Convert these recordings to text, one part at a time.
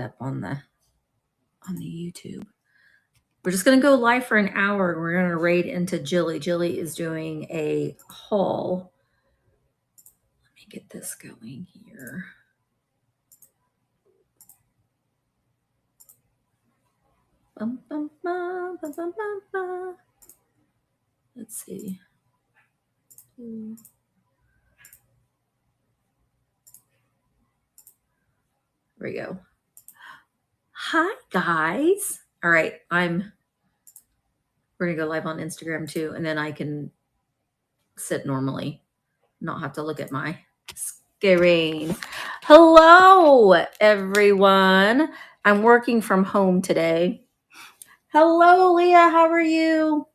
up on the YouTube. We're just going to go live for an hour. We're going to raid into Jilly. Jilly is doing a haul. Let me get this going here. Bum, bum, bum, bum, bum, bum, bum. Let's see. Here we go. Hi, guys. All right, we're going to go live on Instagram too, and then I can sit normally, not have to look at my screen. Hello, everyone. I'm working from home today. Hello, Leah. How are you?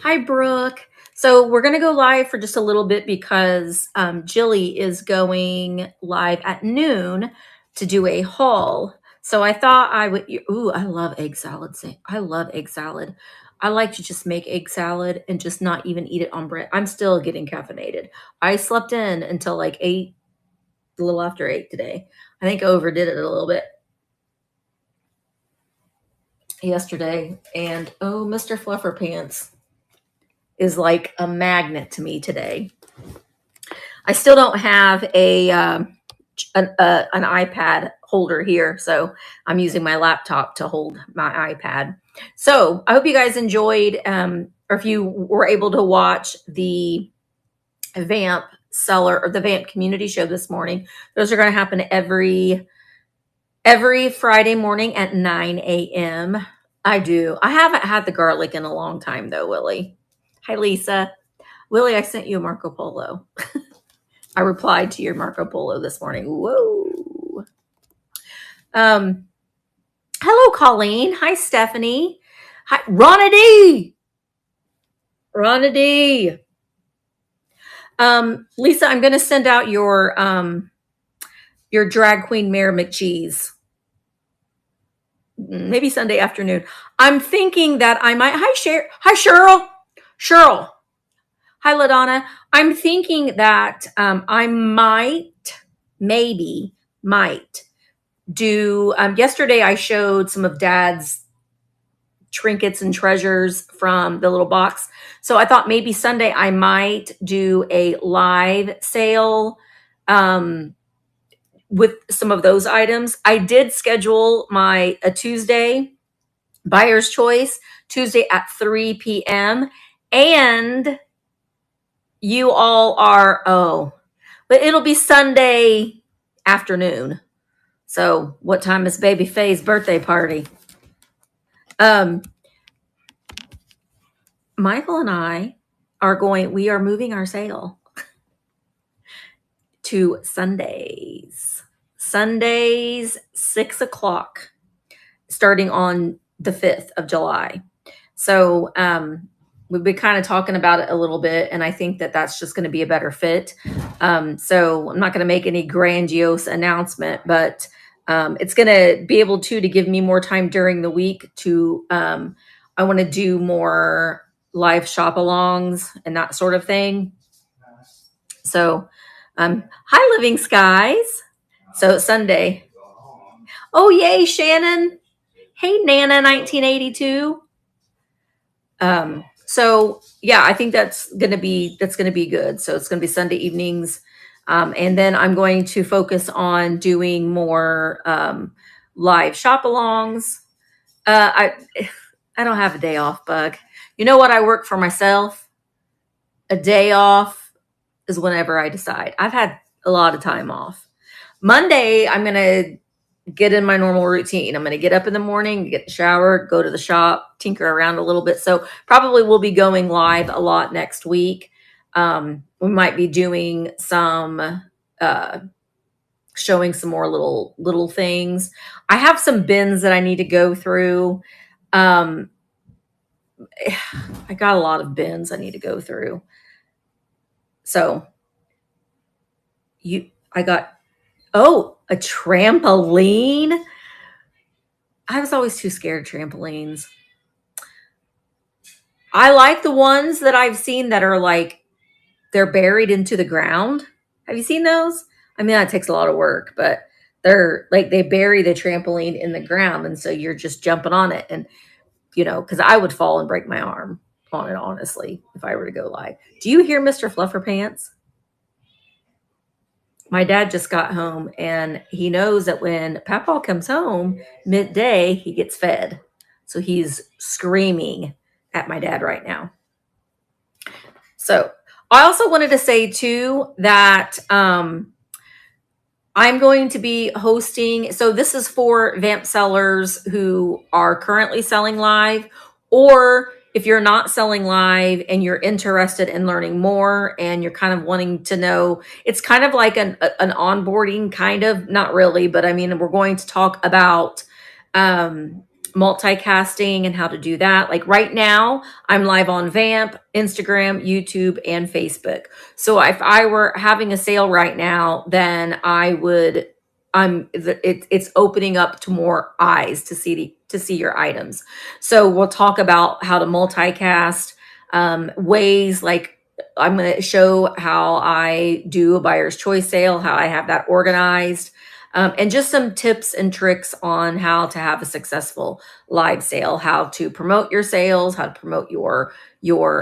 Hi, Brooke. So we're going to go live for just a little bit because Jilly is going live at noon to do a haul. So I thought I would. Ooh, I love egg salad. I love egg salad. I like to just make egg salad and just not even eat it on bread. I'm still getting caffeinated. I slept in until like 8, a little after 8 today. I think I overdid it a little bit yesterday. And oh, Mr. Fluffer Pants is like a magnet to me today. I still don't have an iPad holder here, so I'm using my laptop to hold my iPad. So I hope you guys enjoyed, or if you were able to watch the VAMP seller or the VAMP community show this morning. Those are going to happen every Friday morning at 9 a.m. I haven't had the garlic in a long time though, Willie. Hi, Lisa. Willie, I sent you a Marco Polo. I replied to your Marco Polo this morning. Whoa. Hello, Colleen. Hi, Stephanie. Hi, Ronna D. Lisa, I'm going to send out your drag queen Mayor McCheese. Maybe Sunday afternoon. I'm thinking that I might. Hi, Cheryl. Hi, LaDonna. I'm thinking that I might do. Yesterday, I showed some of Dad's trinkets and treasures from the little box. So I thought maybe Sunday I might do a live sale with some of those items. I did schedule a Tuesday buyer's choice, Tuesday at 3 p.m. And you all but it'll be Sunday afternoon. So what time is Baby Faye's birthday party? Michael and I we are moving our sale to Sundays, 6 o'clock, starting on the 5th of July. So, we've been kind of talking about it a little bit, and I think that that's just going to be a better fit. So I'm not going to make any grandiose announcement, but it's going to be able to give me more time during the week to, I want to do more live shop-alongs and that sort of thing. So, hi, Living Skies. So Sunday. Oh, yay, Shannon. Hey, Nana, 1982. So yeah, I think that's going to be good. So it's going to be Sunday evenings. And then I'm going to focus on doing more, live shop-alongs. I don't have a day off, Bug. You know what? I work for myself. A day off is whenever I decide. I've had a lot of time off. Monday, I'm going to get in my normal routine. I'm going to get up in the morning, get the shower, go to the shop, tinker around a little bit. So probably we'll be going live a lot next week. We might be doing some, showing some more little things. I have some bins that I need to go through. I got a lot of bins I need to go through. So I got a trampoline. I was always too scared of trampolines. I like the ones that I've seen that are like, they're buried into the ground. Have you seen those? I mean, that takes a lot of work, but They're like, they bury the trampoline in the ground, and so you're just jumping on it. And because I would fall and break my arm on it, honestly, if I were to go live. Do you hear Mr. Fluffer Pants? My dad just got home, and he knows that when Papa comes home midday, he gets fed. So he's screaming at my dad right now. So I also wanted to say too that I'm going to be hosting. So this is for VAMP sellers who are currently selling live, or if you're not selling live and you're interested in learning more and you're kind of wanting to know, it's kind of like an onboarding, kind of, not really, but I mean, we're going to talk about multicasting and how to do that. Like right now, I'm live on VAMP, Instagram, YouTube, and Facebook. So if I were having a sale right now, then I would, it's opening up to more eyes to see your items. So we'll talk about how to multicast, ways, like I'm going to show how I do a buyer's choice sale, how I have that organized. And just some tips and tricks on how to have a successful live sale, how to promote your sales, how to promote your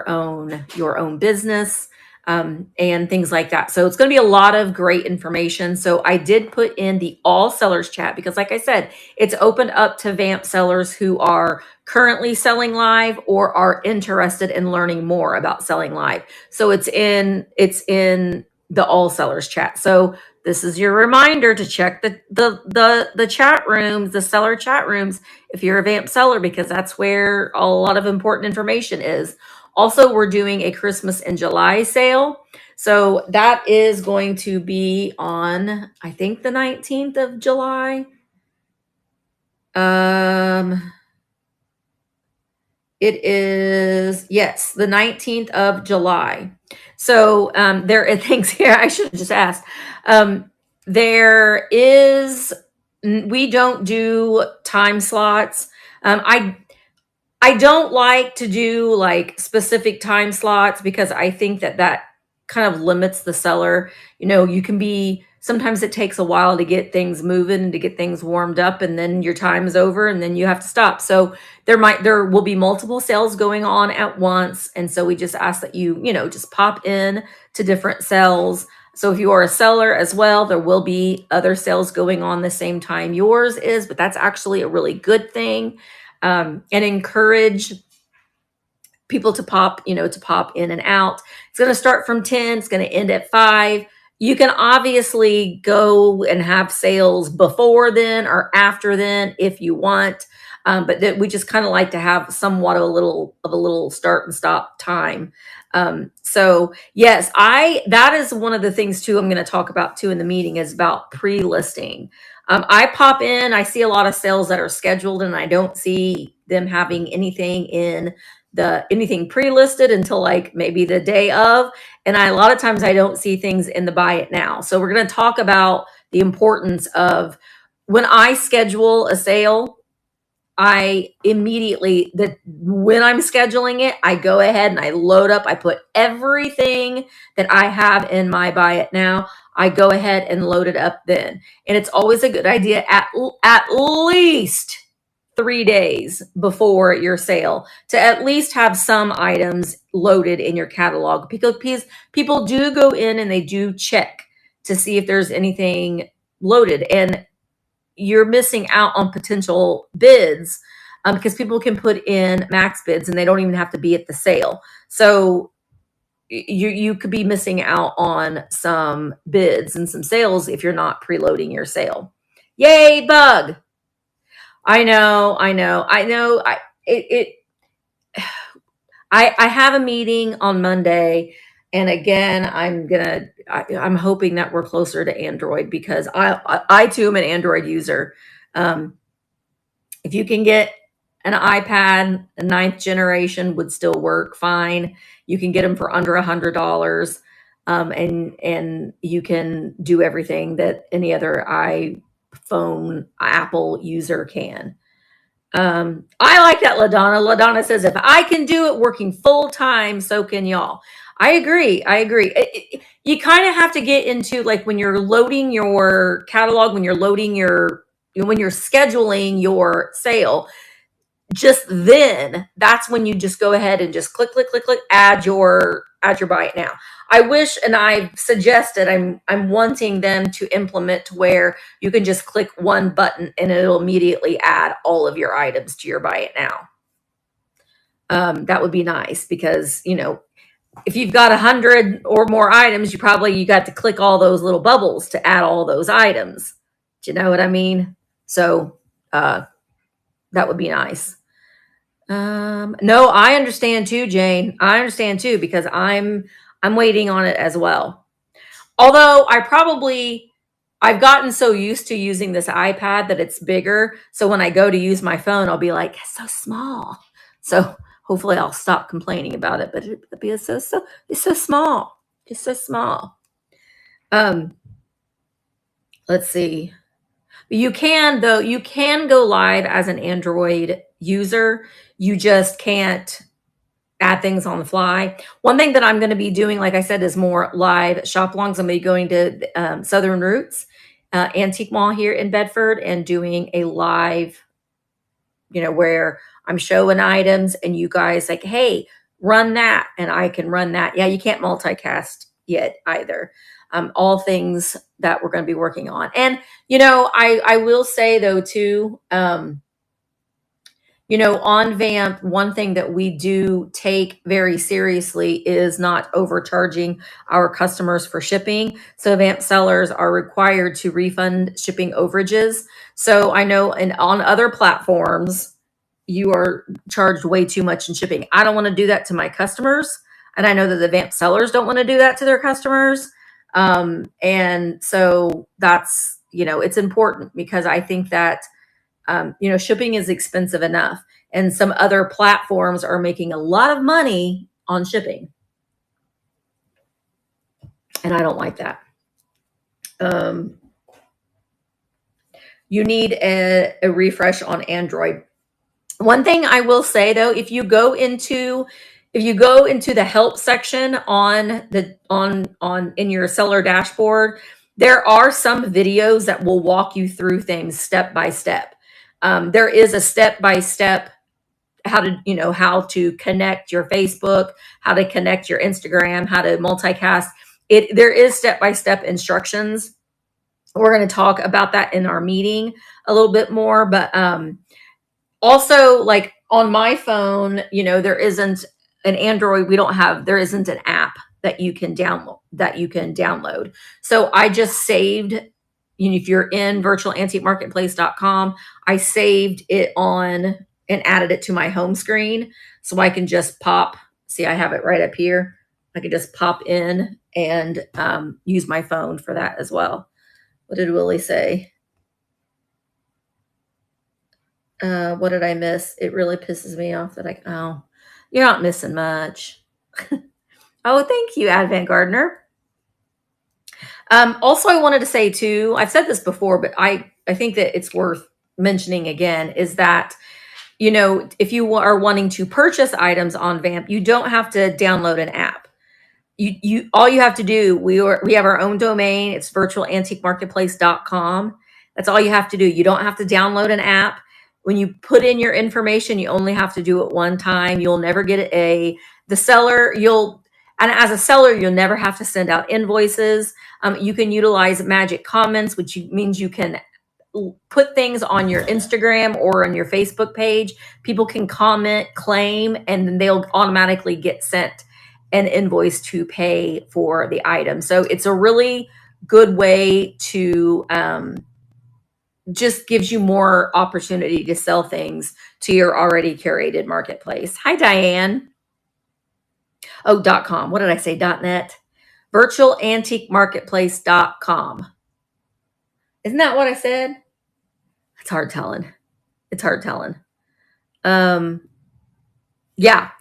own business, and things like that. So it's going to be a lot of great information. So I did put in the all sellers chat because, like I said, it's opened up to VAMP sellers who are currently selling live or are interested in learning more about selling live. So it's in the all sellers chat. So this is your reminder to check the chat rooms, the seller chat rooms, if you're a VAMP seller, because that's where a lot of important information is. Also, we're doing a Christmas in July sale. So that is going to be on, I think, the 19th of July. It is, yes, the 19th of July. So there are things here I should have just asked. There is, we don't do time slots. I don't like to do like specific time slots because I think that kind of limits the seller. You can be, sometimes it takes a while to get things moving and to get things warmed up, and then your time is over and then you have to stop. So there will be multiple sales going on at once. And so we just ask that you just pop in to different sales. So if you are a seller as well, there will be other sales going on the same time yours is, but that's actually a really good thing. And encourage people to pop in and out. It's going to start from 10. It's going to end at 5. You can obviously go and have sales before then or after then if you want. But we just kind of like to have somewhat of a little start and stop time. So yes, that is one of the things too, I'm going to talk about too in the meeting, is about pre-listing. I pop in, I see a lot of sales that are scheduled and I don't see them having anything pre-listed until like maybe the day of. And a lot of times I don't see things in the buy it now. So we're going to talk about the importance of when I schedule a sale, I immediately, when I'm scheduling it, I go ahead and I load up, I put everything that I have in my buy it now. I go ahead and load it up then. And it's always a good idea at least 3 days before your sale to at least have some items loaded in your catalog, because people do go in and they do check to see if there's anything loaded, and you're missing out on potential bids because people can put in max bids and they don't even have to be at the sale. So you could be missing out on some bids and some sales if you're not preloading your sale. Yay, bug. I know. I have a meeting on Monday, and again, I'm hoping that we're closer to Android, because I too am an Android user. If you can get an iPad, a 9th generation would still work fine. You can get them for under $100, and you can do everything that any other iPhone Apple user can. I like that, LaDonna. LaDonna says, if I can do it working full time, so can y'all. I agree. I agree. You kind of have to get into like when you're loading your catalog, when you're loading your, when you're scheduling your sale, just then that's when you just go ahead and just click, click, click, click, add your buy it now. I wish, and I've suggested, I'm wanting them to implement to where you can just click one button and it'll immediately add all of your items to your buy it now. That would be nice because, if you've got 100 or more items, you got to click all those little bubbles to add all those items. Do you know what I mean? So that would be nice. No, I understand too, Jane. I understand too because I'm waiting on it as well. Although I've gotten so used to using this iPad that it's bigger. So when I go to use my phone, I'll be like, it's so small. So hopefully I'll stop complaining about it, but it's so small. It's so small. Let's see. You can go live as an Android user. You just can't add things on the fly. One thing that I'm going to be doing, like I said, is more live shop longs. I'm going to be going to Southern Roots Antique Mall here in Bedford and doing a live, where I'm showing items and you guys like, hey, run that, and I can run that. Yeah, you can't multicast yet either. All things that we're going to be working on. And, I will say though too, on VAMP, one thing that we do take very seriously is not overcharging our customers for shipping. So VAMP sellers are required to refund shipping overages. So I know on other platforms, you are charged way too much in shipping. I don't want to do that to my customers. And I know that the VAMP sellers don't want to do that to their customers. And so that's, it's important because I think that, shipping is expensive enough, and some other platforms are making a lot of money on shipping. And I don't like that. You need a refresh on Android. One thing I will say though, if you go into the help section in your seller dashboard, there are some videos that will walk you through things step by step. There is a step by step how to connect your Facebook, how to connect your Instagram, how to multicast. There is step by step instructions. We're going to talk about that in our meeting a little bit more, but also, like on my phone, there isn't an Android. There isn't an app that you can download. So I just saved, if you're in virtualantiquemarketplace.com, I saved it on and added it to my home screen. So I can just see, I have it right up here. I can just pop in and use my phone for that as well. What did Willie say? What did I miss? It really pisses me off that you're not missing much. Oh, thank you, Advent Gardener. Also, I wanted to say too, I've said this before, but I think that it's worth mentioning again, is that, if you are wanting to purchase items on VAMP, you don't have to download an app. All you have to do, we have our own domain. It's virtualantiquemarketplace.com. That's all you have to do. You don't have to download an app. When you put in your information, you only have to do it one time. You'll never get and as a seller, you'll never have to send out invoices. You can utilize magic comments, which means you can put things on your Instagram or on your Facebook page. People can comment, claim, and then they'll automatically get sent an invoice to pay for the item. So it's a really good way to just gives you more opportunity to sell things to your already curated marketplace. Hi, Diane. Oh, .com. What did I say? .net. Virtualantiquemarketplace.com. Isn't that what I said? It's hard telling. Yeah,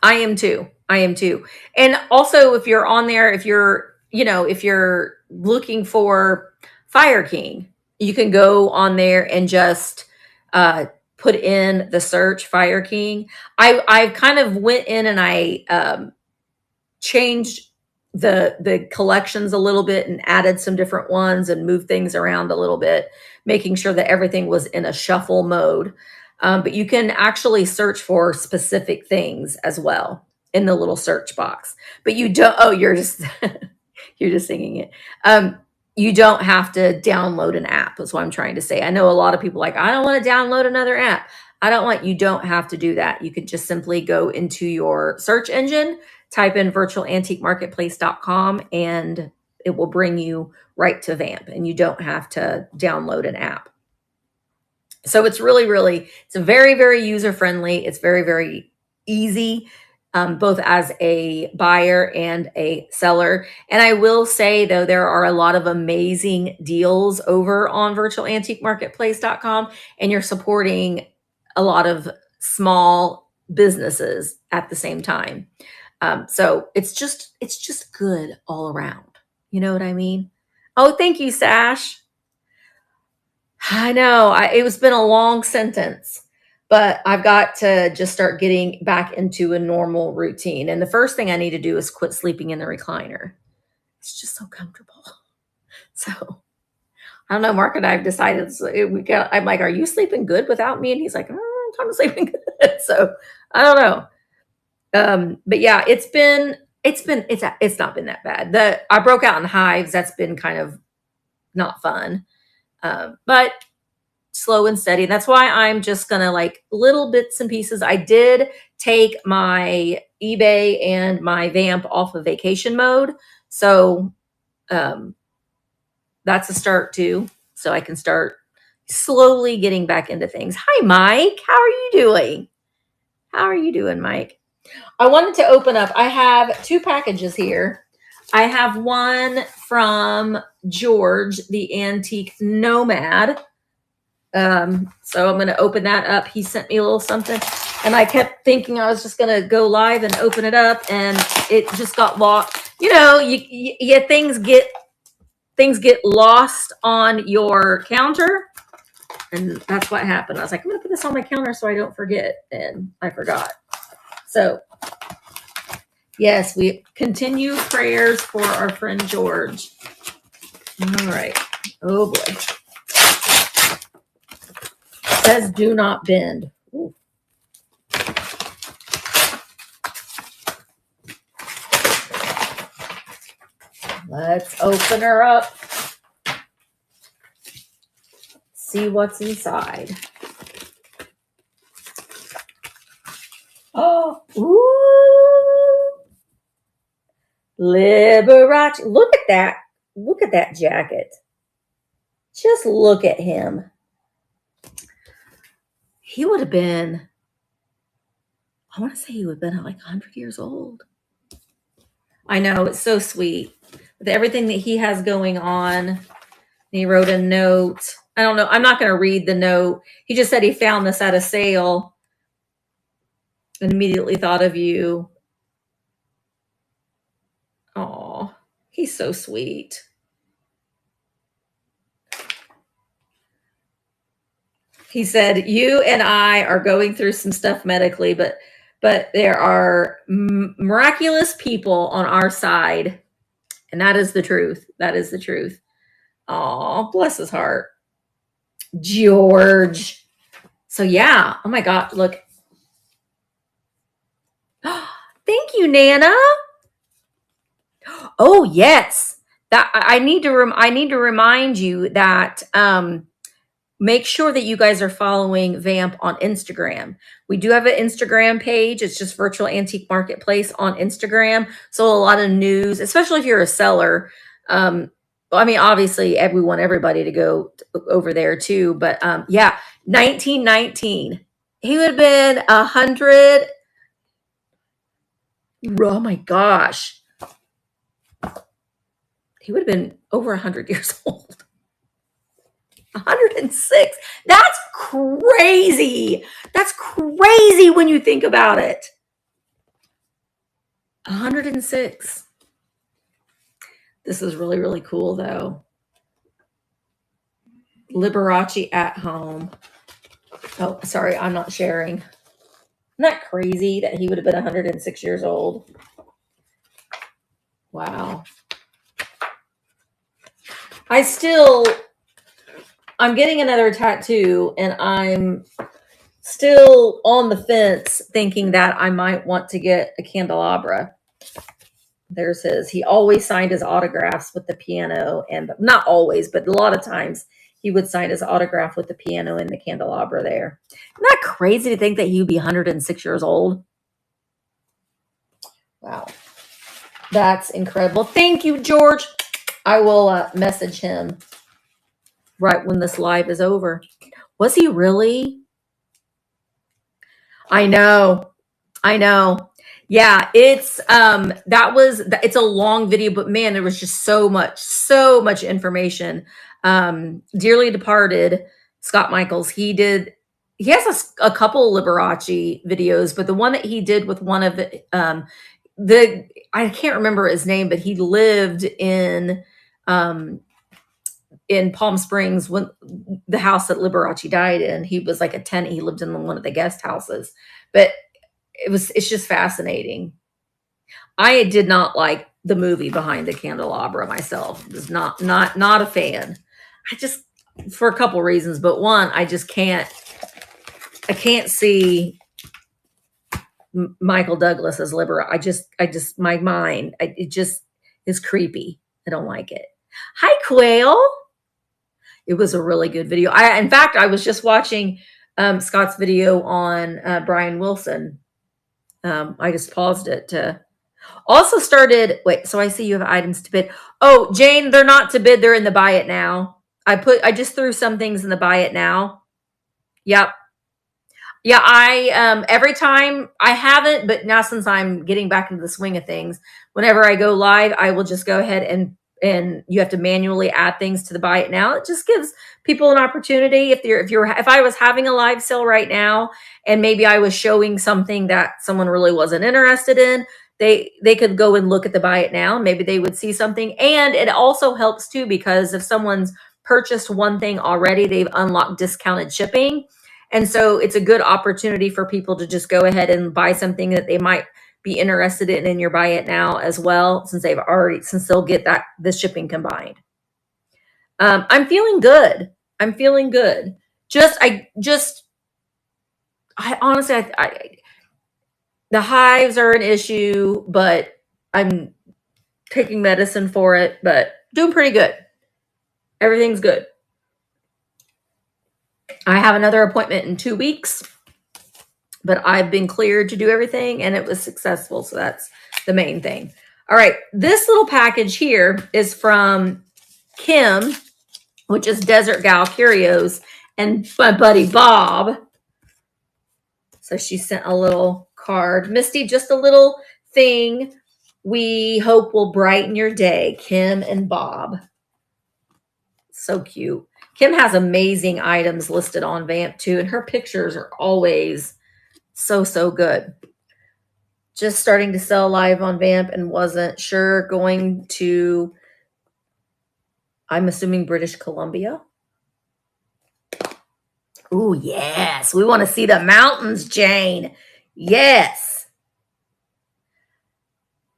I am too. And also, if you're on there, if you're looking for Fire King, you can go on there and just put in the search Fire King. I kind of went in and I changed the collections a little bit and added some different ones and moved things around a little bit, making sure that everything was in a shuffle mode. But you can actually search for specific things as well in the little search box. But you don't. Oh, you're just you're just singing it. You don't have to download an app. Is what I'm trying to say. I know a lot of people like, I don't want to download another app. You don't have to do that. You can just simply go into your search engine, type in virtualantiquemarketplace.com, and it will bring you right to VAMP, and you don't have to download an app. So it's really, it's very, very user friendly. It's very, very easy, both as a buyer and a seller. And I will say, though, there are a lot of amazing deals over on virtualantiquemarketplace.com, and you're supporting a lot of small businesses at the same time. So it's just good all around. You know what I mean? Oh, thank you, Sash. I know. It's been a long sentence, but I've got to just start getting back into a normal routine. And the first thing I need to do is quit sleeping in the recliner. It's just so comfortable. So I don't know. Mark and I have decided. I'm like, "Are you sleeping good without me?" And he's like, "I'm kind of sleeping good." So I don't know. But yeah, it's not been that bad. I broke out in hives. That's been kind of not fun. But slow and steady. That's why I'm just gonna like little bits and pieces. I did take my eBay and my VAMP off of vacation mode. So that's a start too. So I can start slowly getting back into things. Hi, Mike. How are you doing? How are you doing, Mike? I wanted to open up. I have 2 packages here. I have one from George, the Antique Nomad. So I'm going to open that up. He sent me a little something, and I kept thinking I was just going to go live and open it up, and it just got lost. You know, things get lost on your counter, and that's what happened. I was like, I'm going to put this on my counter so I don't forget, and I forgot. So yes, we continue prayers for our friend George. All right. Oh boy. Says do not bend. Ooh. Let's open her up. See what's inside. Oh, ooh. Liberace. Look at that. Look at that jacket. Just look at him. He would have been, I want to say he would have been like 100 years old. I know, it's so sweet. With everything that he has going on, he wrote a note. I don't know. I'm not going to read the note. He just said he found this at a sale and immediately thought of you. Oh, he's so sweet. He said, you and I are going through some stuff medically, but there are miraculous people on our side. And that is the truth. That is the truth. Oh, bless his heart. George. So yeah. Oh my God. Look. Thank you, Nana. Oh yes. That I need to remind you that make sure that you guys are following VAMP on Instagram. We do have an Instagram page. It's just Virtual Antique Marketplace on Instagram. So a lot of news, especially if you're a seller. I mean, obviously everybody to go over there too. But yeah, 1919. He would have been 100. Oh my gosh. He would have been over 100 years old. 106. That's crazy. That's crazy when you think about it. 106. This is really, really cool though. Liberace at home. Oh, sorry, I'm not sharing. Isn't that crazy that he would have been 106 years old? Wow. I'm getting another tattoo, and I'm still on the fence thinking that I might want to get a candelabra. There's his. He always signed his autographs with the piano, and not always, but a lot of times he would sign his autograph with the piano and the candelabra there. Isn't that crazy to think that he'd be 106 years old? Wow. That's incredible. Thank you, George. I will message him right when this live is over. Was he really? I know. Yeah, it's it's a long video, but man, there was just so much information. Dearly departed Scott Michaels, he has a couple Liberace videos, but the one that he did with one of the I can't remember his name, but he lived in Palm Springs when the house that Liberace died in. He was like a tenant. He lived in one of the guest houses, but it's just fascinating. I did not like the movie Behind the Candelabra myself. Was not a fan. I just, for a couple reasons, but one, I can't see Michael Douglas as Liberace. My mind, it just is creepy. I don't like it. Hi, Quail. It was a really good video. In fact, I was just watching Scott's video on Brian Wilson. I just paused it to also started. Wait, so I see you have items to bid. Oh, Jane, they're not to bid. They're in the buy it now. I just threw some things in the buy it now. Yep. Yeah, I every time I haven't, but now since I'm getting back into the swing of things, whenever I go live, I will just go ahead and you have to manually add things to the buy it now. It just gives people an opportunity. If I was having a live sale right now and maybe I was showing something that someone really wasn't interested in, they could go and look at the buy it now. Maybe they would see something. And it also helps too, because if someone's purchased one thing already, they've unlocked discounted shipping. And so it's a good opportunity for people to just go ahead and buy something that they might be interested in your buy it now as well, since they'll get the shipping combined. I'm feeling good. I honestly, the hives are an issue, but I'm taking medicine for it, but doing pretty good. Everything's good. I have another appointment in 2 weeks, but I've been cleared to do everything and it was successful. So that's the main thing. All right. This little package here is from Kim, which is Desert Gal Curios, and my buddy Bob. So she sent a little card. Misty, just a little thing we hope will brighten your day. Kim and Bob. So cute. Kim has amazing items listed on VAMP too, and her pictures are always so good. Just starting to sell live on VAMP and wasn't sure. Going to, I'm assuming, British Columbia. Oh, yes. We want to see the mountains, Jane. Yes.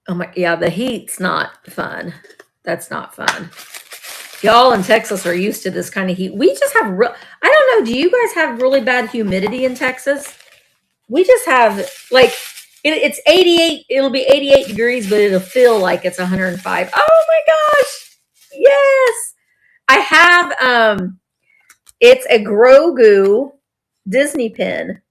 Oh my, yeah, the heat's not fun. That's not fun. Y'all in Texas are used to this kind of heat. We just have, I don't know, do you guys have really bad humidity in Texas? We just have, like, it's 88, it'll be 88 degrees, but it'll feel like it's 105. Oh my gosh. Yes. I have, it's a Grogu Disney pin,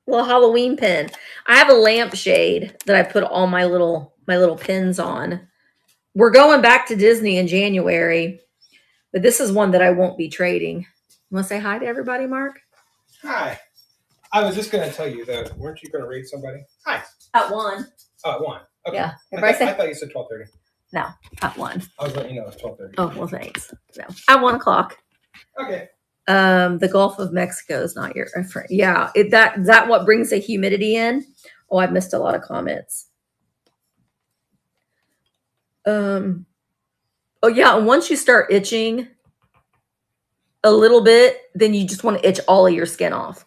little Halloween pin. I have a lampshade that I put all my little pins on. We're going back to Disney in January, but this is one that I won't be trading. You want to say hi to everybody, Mark? Hi. I was just going to tell you that, weren't you going to read somebody? Hi. At 1. Oh, at 1. Okay. Yeah. I thought you said 12:30. No, at 1. I was letting you know it's 12:30. Oh, well, thanks. No, at 1 o'clock. Okay. The Gulf of Mexico is not your friend. Yeah. Is that what brings the humidity in? Oh, I've missed a lot of comments. Oh yeah. And once you start itching a little bit, then you just want to itch all of your skin off.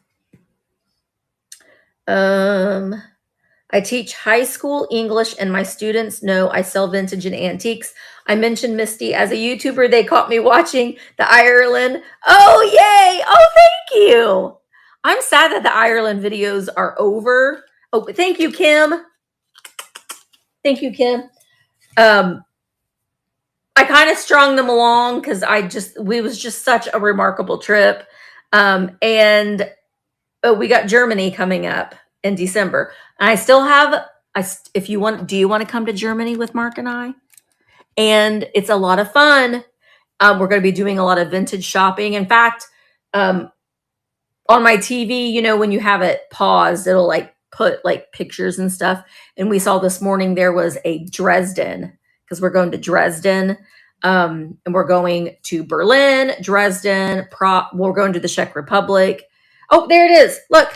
I I teach high school English and my students know I sell vintage and antiques. I mentioned Misty as a YouTuber. They caught me watching the Ireland. Oh, yay. Oh, thank you. I'm sad that the Ireland videos are over. Oh, thank you, Kim. Thank you, Kim. I kind of strung them along because we was just such a remarkable trip. And we got Germany coming up in December. And I still have, if you want, do you want to come to Germany with Mark and I? And it's a lot of fun. We're going to be doing a lot of vintage shopping. In fact, on my TV, you know, when you have it paused, it'll like put like pictures and stuff. And we saw this morning there was a Dresden, because we're going to Dresden. And we're going to Berlin, Dresden, we're going to the Czech Republic. Oh, there it is. Look.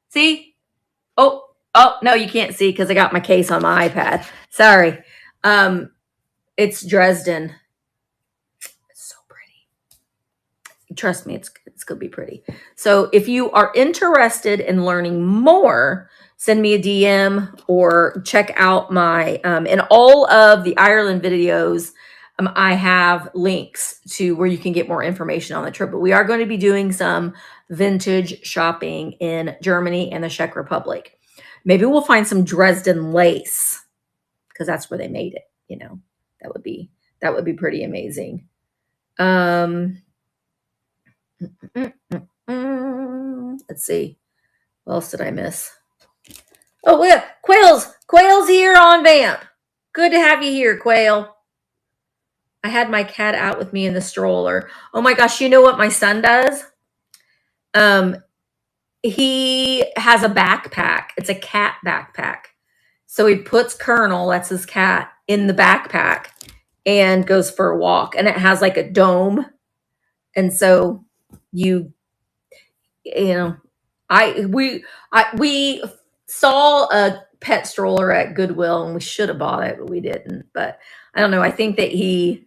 See? Oh, no, you can't see because I got my case on my iPad. Sorry. It's Dresden. It's so pretty. Trust me, it's going to be pretty. So if you are interested in learning more, send me a DM or check out my, in all of the Ireland videos, I have links to where you can get more information on the trip. But we are going to be doing some vintage shopping in Germany and the Czech Republic. Maybe we'll find some Dresden lace because that's where they made it. You know, that would be pretty amazing. Let's see. What else did I miss? Oh, yeah. Quail's here on VAMP. Good to have you here, Quail. I had my cat out with me in the stroller. Oh my gosh, you know what my son does? He has a backpack. It's a cat backpack. So he puts Colonel, that's his cat, in the backpack and goes for a walk. And it has like a dome. And so we saw a pet stroller at Goodwill and we should have bought it, but we didn't. But I don't know. I think that he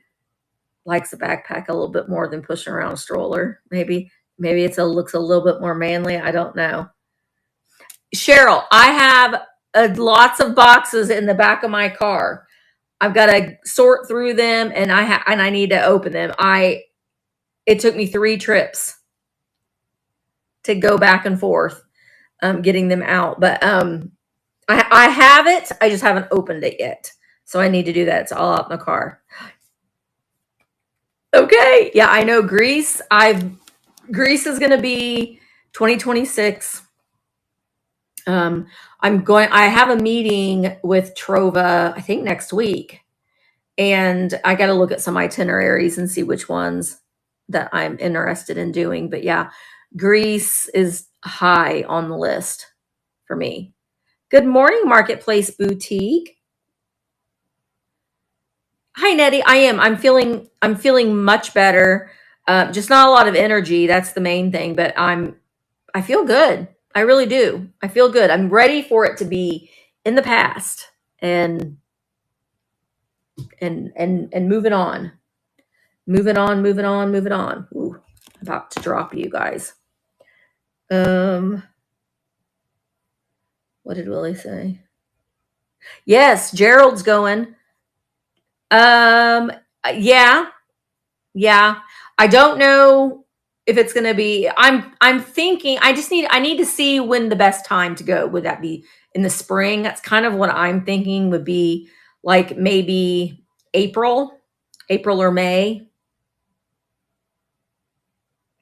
likes a backpack a little bit more than pushing around a stroller. Maybe it looks a little bit more manly. I don't know. Cheryl, I have lots of boxes in the back of my car. I've got to sort through them and I need to open them. It took me 3 trips to go back and forth, getting them out. But I have it. I just haven't opened it yet. So I need to do that. It's all out in the car. Okay. Yeah, I know Greece. Greece is going to be 2026. I have a meeting with Trova, I think next week. And I got to look at some itineraries and see which ones that I'm interested in doing. But yeah, Greece is high on the list for me. Good morning, Marketplace Boutique. Hi, Nettie. I am. I'm feeling much better. Just not a lot of energy. That's the main thing. But I feel good. I really do. I feel good. I'm ready for it to be in the past and moving on. Moving on. Ooh, about to drop you guys. What did Willie say? Yes, Gerald's going. Yeah. I don't know if it's going to be, I'm thinking, I need to see when the best time to go. Would that be in the spring? That's kind of what I'm thinking would be like maybe April or May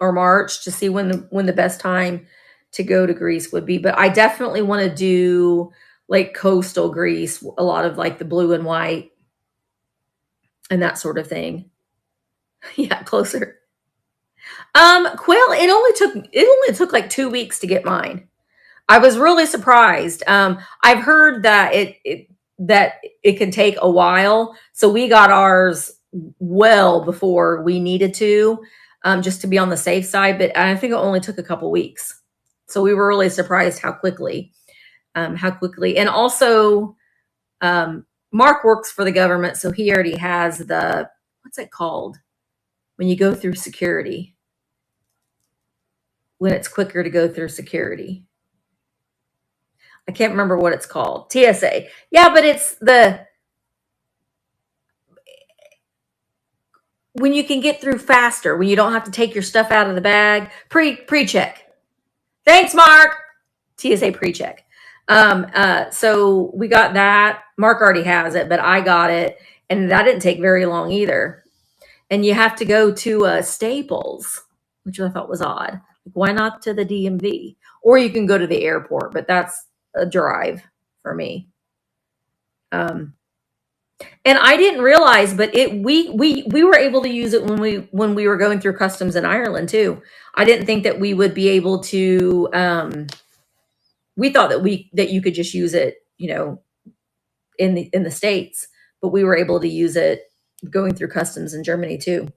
or March to see when the best time to go to Greece would be. But I definitely want to do like coastal Greece, a lot of like the blue and white and that sort of thing. Yeah, closer. Quill, it only took like 2 weeks to get mine. I was really surprised. I've heard that it can take a while. So we got ours well before we needed to, just to be on the safe side. But I think it only took a couple weeks. So we were really surprised how quickly. And also, Mark works for the government, so he already has what's it called when you go through security? When it's quicker to go through security. I can't remember what it's called. TSA. Yeah, but it's when you can get through faster, when you don't have to take your stuff out of the bag. Pre-check. Thanks, Mark. TSA pre-check. So we got that. Mark already has it, but I got it, and that didn't take very long either. And you have to go to Staples, which I thought was odd. Why not to the DMV? Or you can go to the airport, but that's a drive for me. And I didn't realize, but we were able to use it when we were going through customs in Ireland too. I didn't think that we would be able to. We thought that you could just use it, in the States, but we were able to use it going through customs in Germany too.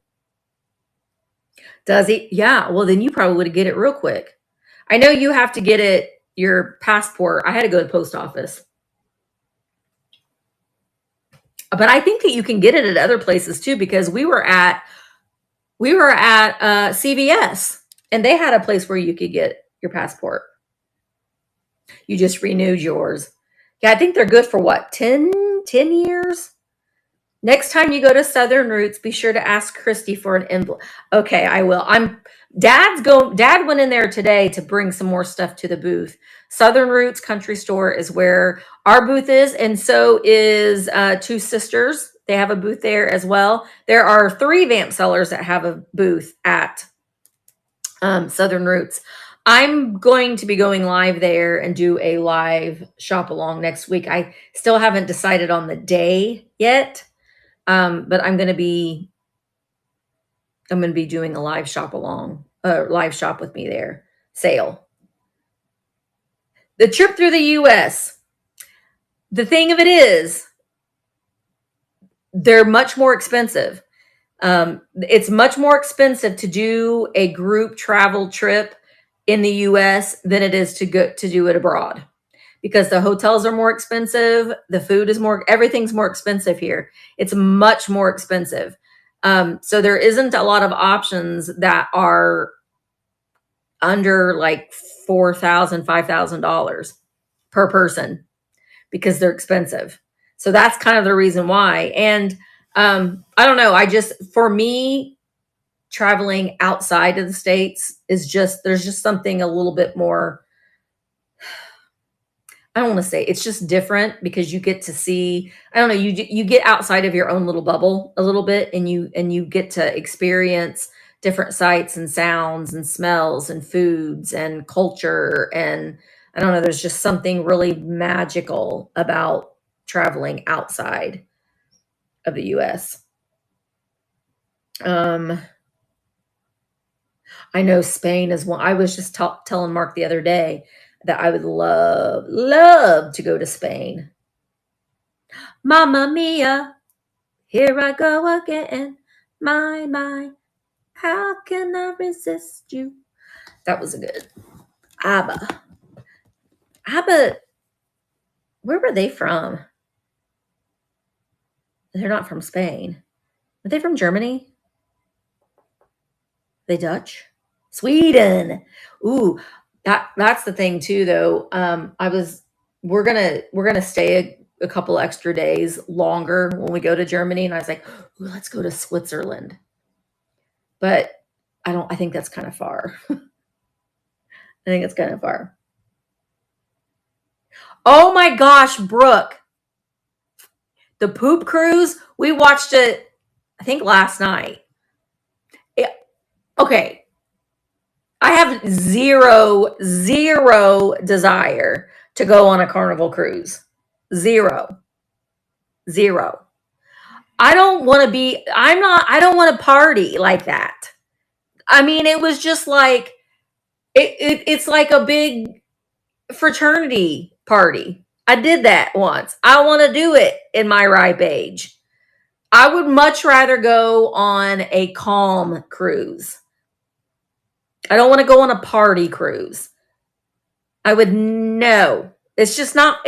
Does he? Yeah. Well, then you probably would get it real quick. I know you have to get it, your passport. I had to go to the post office. But I think that you can get it at other places too, because we were at CVS, and they had a place where you could get your passport. You just renewed yours. Yeah, I think they're good for what, 10 years? Next time you go to Southern Roots, be sure to ask Christy for an envelope. Okay, I will. Dad went in there today to bring some more stuff to the booth. Southern Roots Country Store is where our booth is, and so is Two Sisters. They have a booth there as well. There are 3 VAMP sellers that have a booth at Southern Roots. I'm going to be going live there and do a live shop along next week. I still haven't decided on the day yet, but I'm going to be doing a live shop live shop with me there sale. The trip through the U.S. The thing of it is, they're much more expensive. It's much more expensive to do a group travel trip in the U.S. than it is to do it abroad, because the hotels are more expensive. The food is everything's more expensive here. It's much more expensive. So there isn't a lot of options that are under like $4,000, $5,000 per person, because they're expensive. So that's kind of the reason why. And I don't know. For me, traveling outside of the States is there's just something a little bit more, I don't want to say, it's just different, because you get to see, I don't know, you get outside of your own little bubble a little bit, and you get to experience different sights and sounds and smells and foods and culture. And I don't know, there's just something really magical about traveling outside of the US. I know Spain is one. I was just telling Mark the other day that I would love to go to Spain. Mamma mia, here I go again. My, how can I resist you? That was a good. ABBA. ABBA, where were they from? They're not from Spain. Are they from Germany? They Dutch? Sweden. Ooh, that's the thing too, though. We're gonna stay a couple extra days longer when we go to Germany, and I was like, ooh, let's go to Switzerland. But I think that's kind of far. I think it's kind of far. Oh my gosh, Brooke. The poop cruise, we watched it, I think, last night. Okay. I have zero desire to go on a Carnival cruise. Zero. I don't want to party like that. I mean, it was just like, it's like a big fraternity party. I did that once. I want to do it in my ripe age. I would much rather go on a calm cruise. I don't want to go on a party cruise. No. It's just not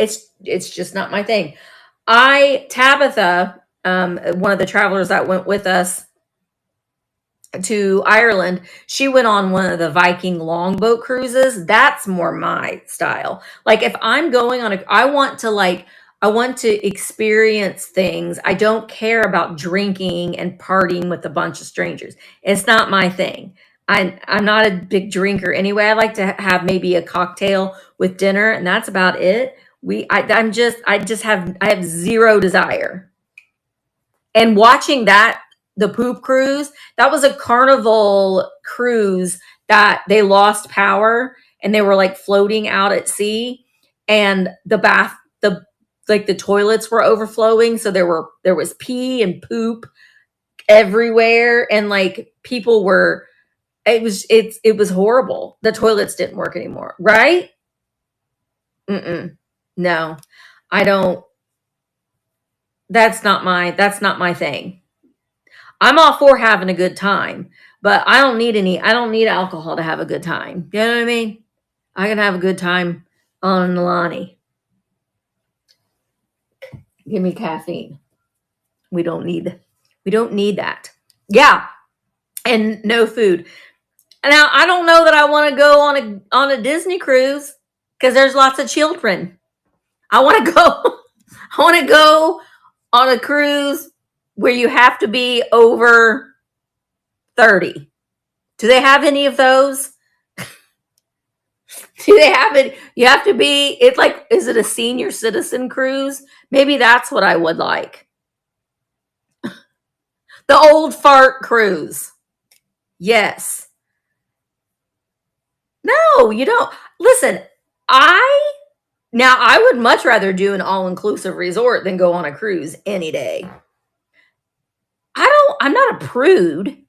my thing. Tabitha, one of the travelers that went with us, to Ireland, she went on one of the Viking longboat cruises. That's more my style. Like if I'm going on I want to experience things. I don't care about drinking and partying with a bunch of strangers. It's not my thing. I'm not a big drinker anyway. I like to have maybe a cocktail with dinner, and that's about it. I have zero desire. And watching that, the poop cruise, that was a Carnival cruise that they lost power and they were like floating out at sea, and the toilets were overflowing, so there was pee and poop everywhere, and like people were, it was horrible. The toilets didn't work anymore, right? Mm-mm. No, I don't. That's not my thing. I'm all for having a good time, but I don't need alcohol to have a good time. You know what I mean? I can have a good time on Nalani. Give me caffeine. We don't need that. Yeah. And no food. Now I don't know that I want to go on a Disney cruise because there's lots of children. I want to go I want to go on a cruise where you have to be over 30. Do they have any of those? Do they have it? You have to be, it's like, is it a senior citizen cruise? Maybe that's what I would like. The old fart cruise. Yes. No, you don't. Listen, I would much rather do an all-inclusive resort than go on a cruise any day. I'm not a prude.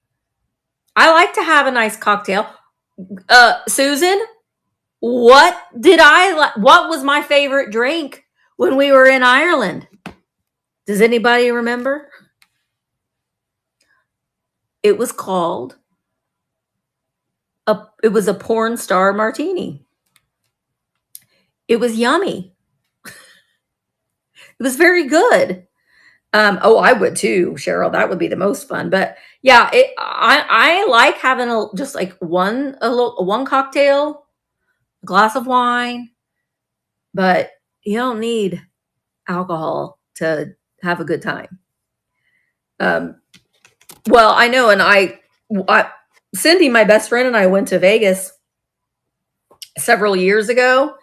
I like to have a nice cocktail. Susan, what was my favorite drink when we were in Ireland? Does anybody remember? It was called it was a porn star martini. It was yummy. It was very good. I would too, Cheryl. That would be the most fun. But yeah, I like having just like one cocktail, a glass of wine, but you don't need alcohol to have a good time. Well, I know, and Cindy, my best friend, and I went to Vegas several years ago,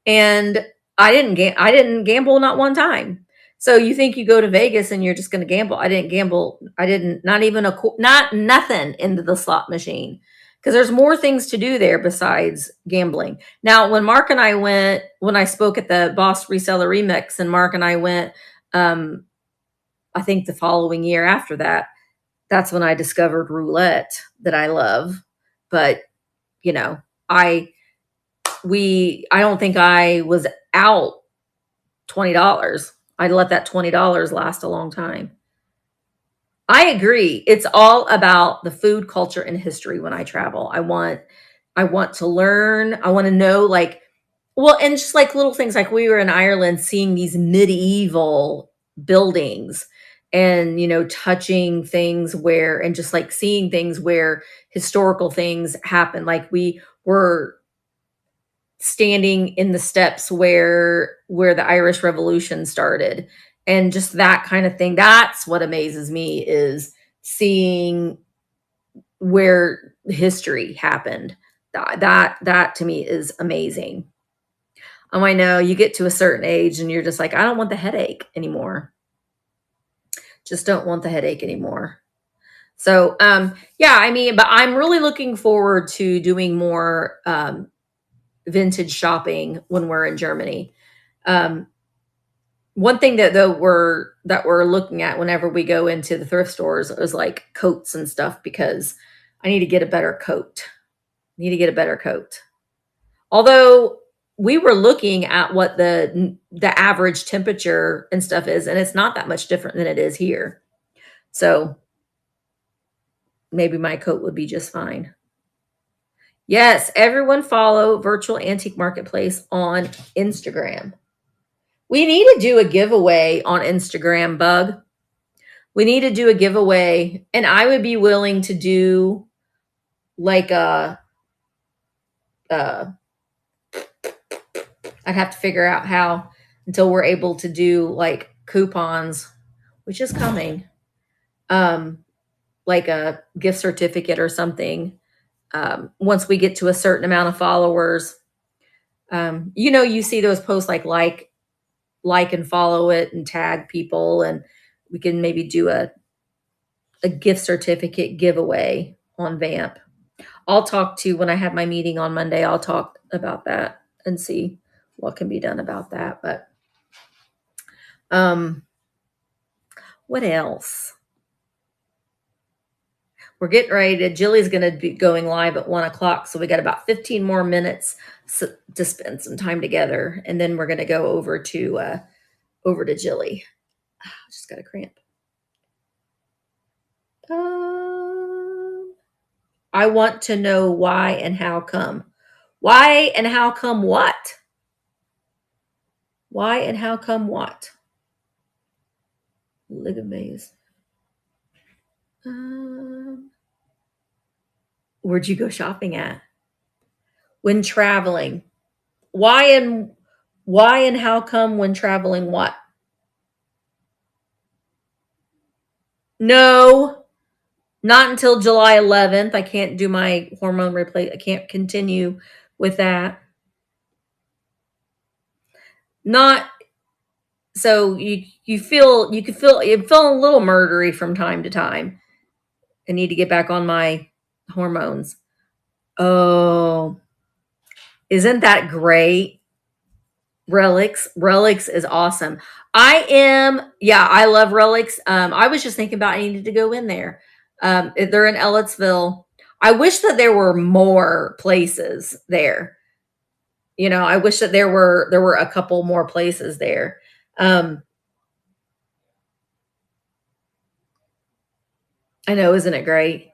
and I didn't gamble not one time. So you think you go to Vegas and you're just going to gamble? I didn't gamble. I didn't, not even not nothing into the slot machine, because there's more things to do there besides gambling. Now, when Mark and I went, when I spoke at the Boss Reseller Remix, and Mark and I went, I think the following year after that, that's when I discovered roulette that I love. But, you know, I don't think I was out $20. I let that $20 last a long time. I agree. It's all about the food, culture, and history when I travel. I want to learn. I want to know, like, well, and just like little things, like we were in Ireland seeing these medieval buildings, and, you know, touching things where, and just like seeing things where historical things happen. Like we were standing in the steps where the Irish Revolution started, and just that kind of thing. That's what amazes me, is seeing where history happened. That to me is amazing. I know you get to a certain age and you're just like, I don't want the headache anymore. Just don't want the headache anymore. So, yeah, I mean, but I'm really looking forward to doing more vintage shopping when we're in Germany. One thing that we're looking at whenever we go into the thrift stores is like coats and stuff, because I need to get a better coat. Although we were looking at what the average temperature and stuff is, and it's not that much different than it is here. So maybe my coat would be just fine. Yes, everyone follow Virtual Antique Marketplace on Instagram. We need to do a giveaway on Instagram, Bug. We need to do a giveaway, and I would be willing to do like uh I'd have to figure out how until we're able to do like coupons, which is coming. Um like a gift certificate or something. Once we get to a certain amount of followers, you see those posts like and follow it and tag people, and we can maybe do a gift certificate giveaway on VAMP. I'll talk to when I have my meeting on Monday. I'll talk about that and see what can be done about that. But um, what else? We're getting ready to. Jilly's going to be going live at 1 o'clock, so we got about 15 more minutes to spend some time together, and then we're going to go over to Jilly. I just got a cramp. I want to know why and how come. Why and how come what? Why and how come what? Ligamase. Where'd you go shopping at? When traveling. Why and how come when traveling what? No, not until July 11th. I can't do my hormone replacement. I can't continue with that. Not so you feel you're feeling a little murdery from time to time. I need to get back on my hormones. Oh, isn't that great? Relics is awesome. I love Relics. I was just thinking about I needed to go in there. They're in Ellettsville. I wish that there were more places there. I wish that there were a couple more places there. I know, isn't it great?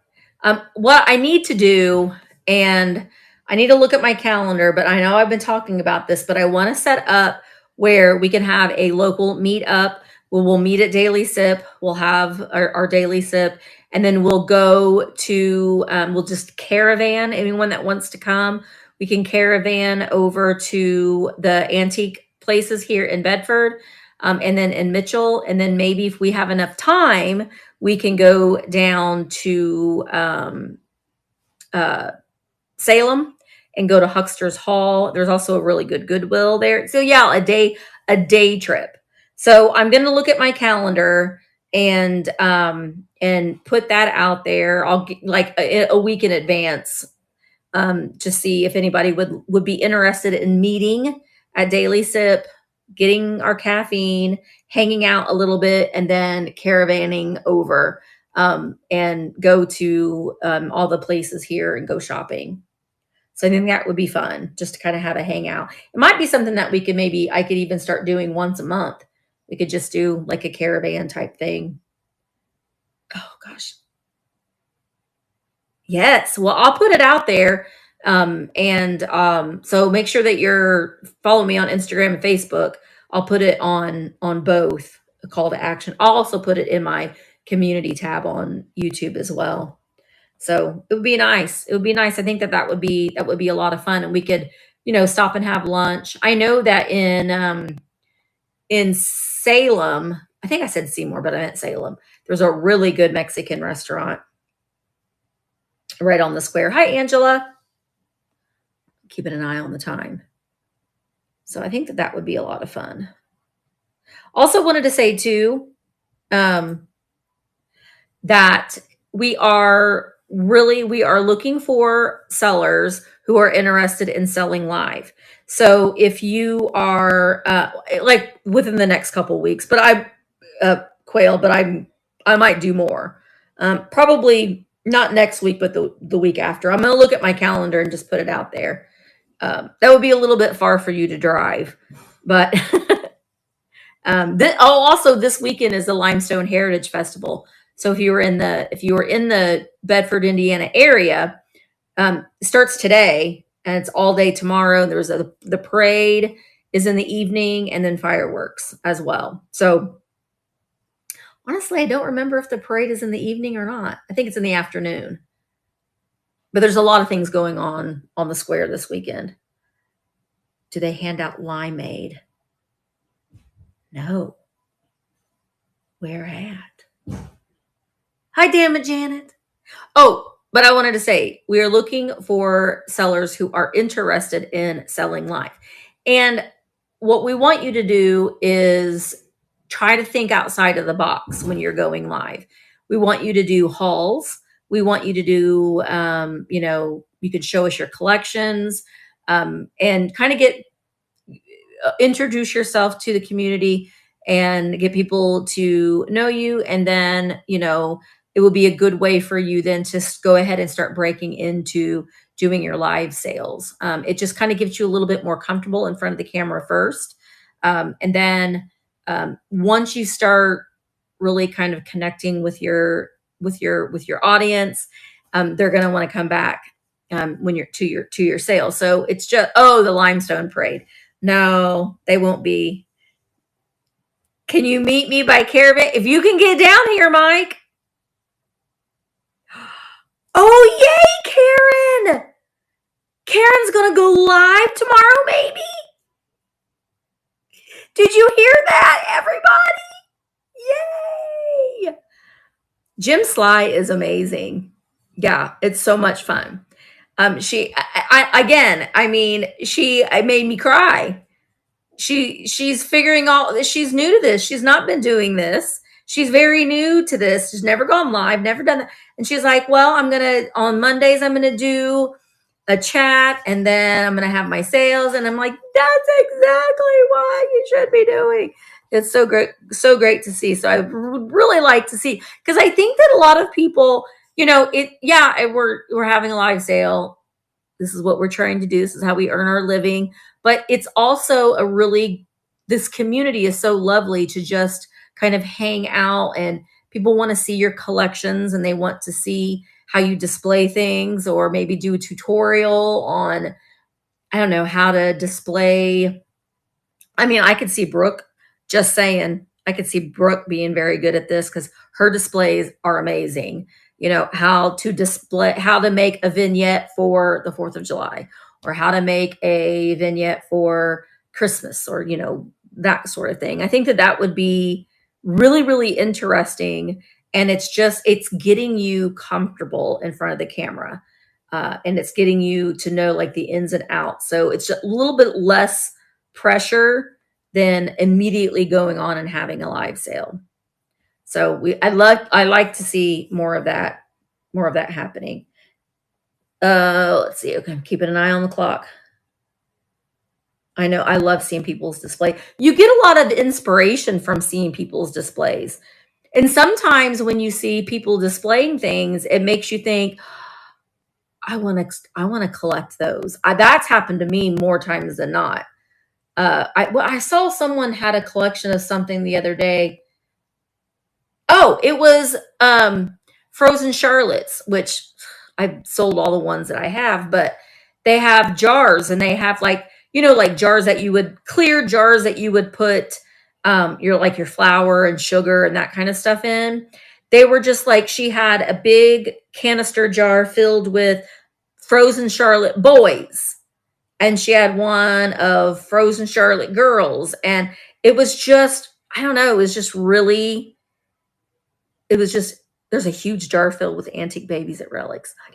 What I need to do, and I need to look at my calendar, but I know I've been talking about this, but I want to set up where we can have a local meetup. We'll meet at Daily Sip. We'll have our Daily Sip, and then we'll go to, we'll just caravan. Anyone that wants to come, we can caravan over to the antique places here in Bedford, and then in Mitchell. And then maybe if we have enough time, we can go down to Salem and go to Huckster's Hall. There's also a really good Goodwill there. So yeah, a day trip. So I'm going to look at my calendar and put that out there. I'll get like a week in advance to see if anybody would be interested in meeting at Daily Sip, getting our caffeine, hanging out a little bit, and then caravanning over and go to all the places here and go shopping. So I think that would be fun, just to kind of have a hangout. It might be something that I could even start doing once a month. We could just do like a caravan type thing. Oh gosh. Yes. Well, I'll put it out there. So make sure that you're follow me on Instagram and Facebook. I'll put it on both, a call to action. I'll also put it in my community tab on YouTube as well. So it would be nice. It would be nice. I think that would be a lot of fun, and we could, stop and have lunch. I know that in Salem, I think I said Seymour, but I meant Salem. There's a really good Mexican restaurant right on the square. Hi, Angela. Keeping an eye on the time. So I think that would be a lot of fun. Also wanted to say too, that we are looking for sellers who are interested in selling live. So if you are like within the next couple of weeks, but I might do more. Probably not next week, but the week after. I'm going to look at my calendar and just put it out there. That would be a little bit far for you to drive, but also this weekend is the Limestone Heritage Festival. So if you were in the Bedford, Indiana area, it starts today and it's all day tomorrow. There's the parade is in the evening, and then fireworks as well. So Honestly, I don't remember if the parade is in the evening or not. I think it's in the afternoon. But there's a lot of things going on the square this weekend. Do they hand out limeade? No. Where at? Hi, damn it, Janet. Oh, but I wanted to say we are looking for sellers who are interested in selling live. And what we want you to do is try to think outside of the box when you're going live. We want you to do hauls. We want you to do, you could show us your collections and kind of introduce yourself to the community and get people to know you. And then, it will be a good way for you then to go ahead and start breaking into doing your live sales. It just kind of gives you a little bit more comfortable in front of the camera first. And then once you start really kind of connecting with your audience, they're going to want to come back when you're to your sales. So it's just, the limestone parade. No, they won't be. Can you meet me by caravan? If you can get down here, Mike. Oh, yay, Karen. Karen's going to go live tomorrow, maybe. Did you hear that, everybody? Yay. Jim Sly is amazing. Yeah, it's so much fun. She made me cry. She's figuring all, she's new to this. She's not been doing this. She's very new to this. She's never gone live, never done that. And she's like, well, on Mondays, I'm going to do a chat and then I'm going to have my sales. And I'm like, that's exactly what you should be doing. It's so great to see. So I would really like to see, because I think that a lot of people, we're having a live sale. This is what we're trying to do. This is how we earn our living. But it's also this community is so lovely to just kind of hang out, and people want to see your collections and they want to see how you display things, or maybe do a tutorial on, I don't know, how to display. I mean, I could see Brooke, just saying, I could see Brooke being very good at this because her displays are amazing. How to make a vignette for the 4th of July, or how to make a vignette for Christmas, or, that sort of thing. I think that would be really, really interesting. And it's getting you comfortable in front of the camera. And it's getting you to know like the ins and outs. So it's a little bit less pressure than immediately going on and having a live sale. So I like to see more of that happening. Let's see. Okay, I'm keeping an eye on the clock. I know I love seeing people's display. You get a lot of inspiration from seeing people's displays. And sometimes when you see people displaying things, it makes you think, I want to collect those. That's happened to me more times than not. I saw someone had a collection of something the other day. Oh, it was frozen Charlottes, which I've sold all the ones that I have, but they have jars, and they have like jars clear jars that you would put your flour and sugar and that kind of stuff in. They were just like, she had a big canister jar filled with frozen Charlotte boys, and she had one of frozen Charlotte girls. And it was just, I don't know, there's a huge jar filled with antique babies at Relics. I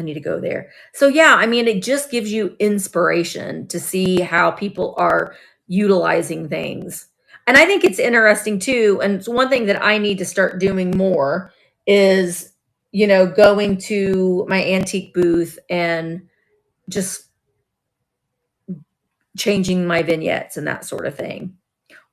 need to go there. So yeah, I mean, it just gives you inspiration to see how people are utilizing things. And I think it's interesting too. And it's one thing that I need to start doing more is, going to my antique booth and just changing my vignettes and that sort of thing.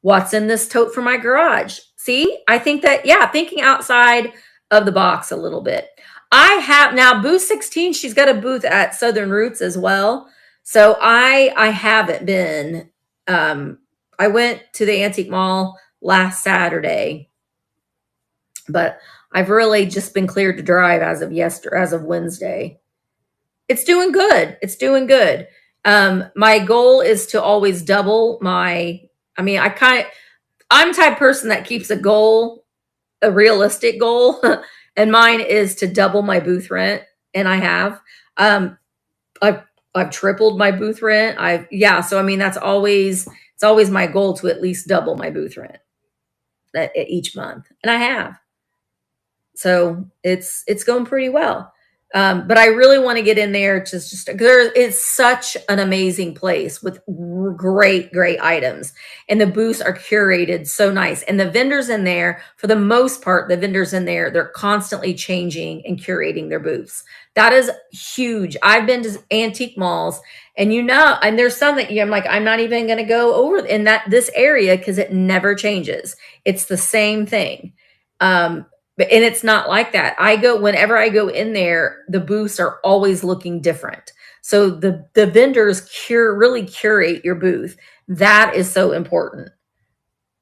What's in this tote for my garage? See, I think that, thinking outside of the box a little bit. I have now booth 16. She's got a booth at Southern Roots as well. So I haven't been, I went to the antique mall last Saturday, but I've really just been cleared to drive as of Wednesday. It's doing good. My goal is to always double my, I'm the type of person that keeps a goal, a realistic goal, and mine is to double my booth rent, and I have. Um, I've I've tripled my booth rent. So I mean that's always it's always my goal to at least double my booth rent each month, and I have. So it's going pretty well. But I really want to get in there to just it's such an amazing place with great items, and the booths are curated so nice, and the vendors in there, for the most part, the vendors in there, they're constantly changing and curating their booths. That is huge. I've been to antique malls, and and there's some that I'm like, I'm not even going to go over in this area because it never changes. It's the same thing. And it's not like that. Whenever I go in there, the booths are always looking different. So the vendors really curate your booth. That is so important.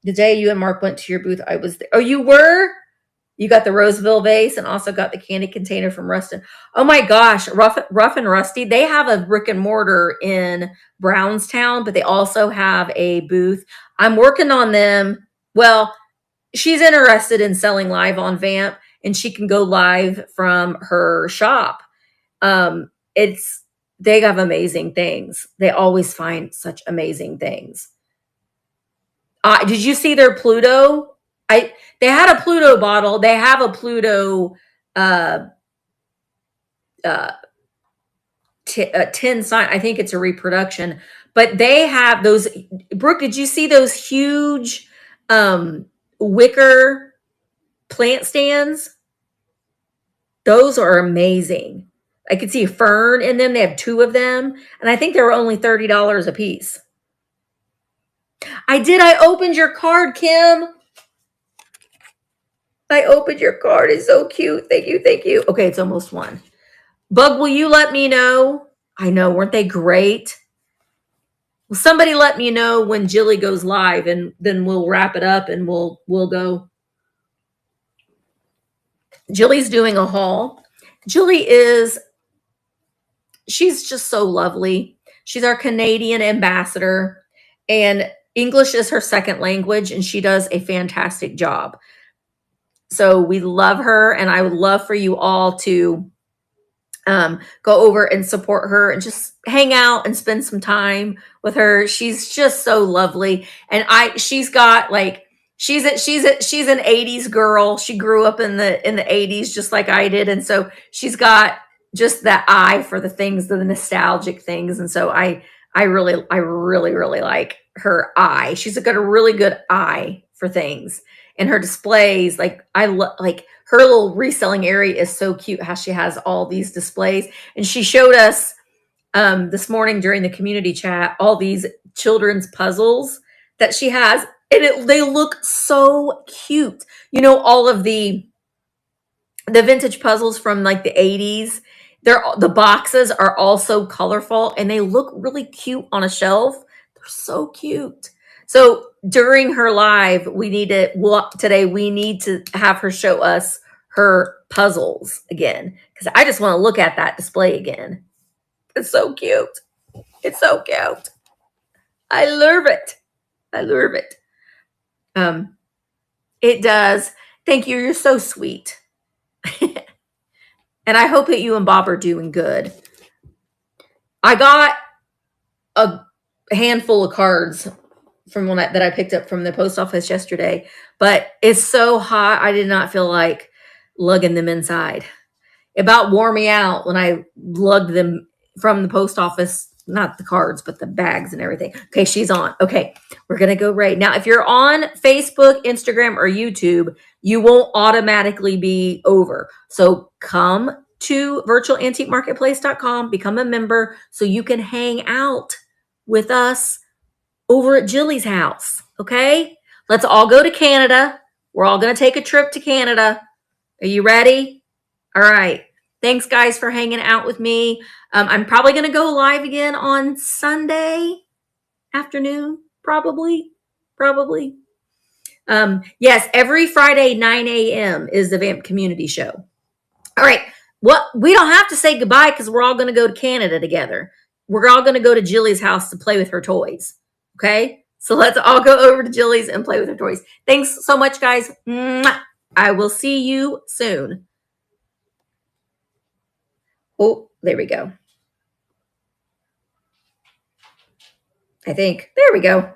The day you and Mark went to your booth, I was there. Oh, you were? You got the Roseville vase and also got the candy container from Rustin. Oh my gosh, Rough and Rusty. They have a brick and mortar in Brownstown, but they also have a booth. I'm working on them. Well, she's interested in selling live on VAMP, and she can go live from her shop. They have amazing things. They always find such amazing things. Did you see their Pluto? They had a Pluto bottle. They have a Pluto tin sign. I think it's a reproduction, but they have those. Brooke, did you see those huge wicker plant stands? Those are amazing. I could see a fern in them. They have 2 of them, and I think they were only $30 a piece. I opened your card, Kim. I opened your card. It's so cute. Thank you. Okay, it's almost 1. Bug, will you let me know? I know, weren't they great? Well, somebody let me know when Jilly goes live, and then we'll wrap it up and we'll go. Jilly's doing a haul. She's just so lovely. She's our Canadian ambassador, and English is her second language, and she does a fantastic job. So we love her, and I would love for you all to go over and support her and just hang out and spend some time with her. She's just so lovely, and she's got like she's an 80s girl. She grew up in the 80s just like I did, and so she's got just that eye for the things, the nostalgic things, and so I really like her eye. She's got a really good eye for things, and her displays, like like her little reselling area is so cute how she has all these displays. And she showed us this morning during the community chat all these children's puzzles that she has, and they look so cute. You know, all of the vintage puzzles from like the 80s. The boxes are also colorful, and they look really cute on a shelf. They're so cute. So during her live, we need to have her show us her puzzles again, because I just want to look at that display again. It's so cute. It's so cute. I love it. It does. Thank you. You're so sweet. And I hope that you and Bob are doing good. I got a handful of cards from one that I picked up from the post office yesterday, but it's so hot, I did not feel like lugging them inside. It about wore me out when I lugged them from the post office, not the cards, but the bags and everything. Okay, she's on. Okay, we're going to go right now. If you're on Facebook, Instagram, or YouTube, you won't automatically be over. So come to virtualantiquemarketplace.com, become a member so you can hang out with us over at Jilly's house. Okay, let's all go to Canada. We're all going to take a trip to Canada. Are you ready? All right. Thanks, guys, for hanging out with me. I'm probably going to go live again on Sunday afternoon, probably. Yes, every Friday, 9 a.m. is the VAMP Community Show. All right. We don't have to say goodbye because we're all going to go to Canada together. We're all going to go to Jilly's house to play with her toys. Okay? So let's all go over to Jilly's and play with her toys. Thanks so much, guys. Mwah. I will see you soon. Oh, there we go. I think. There we go.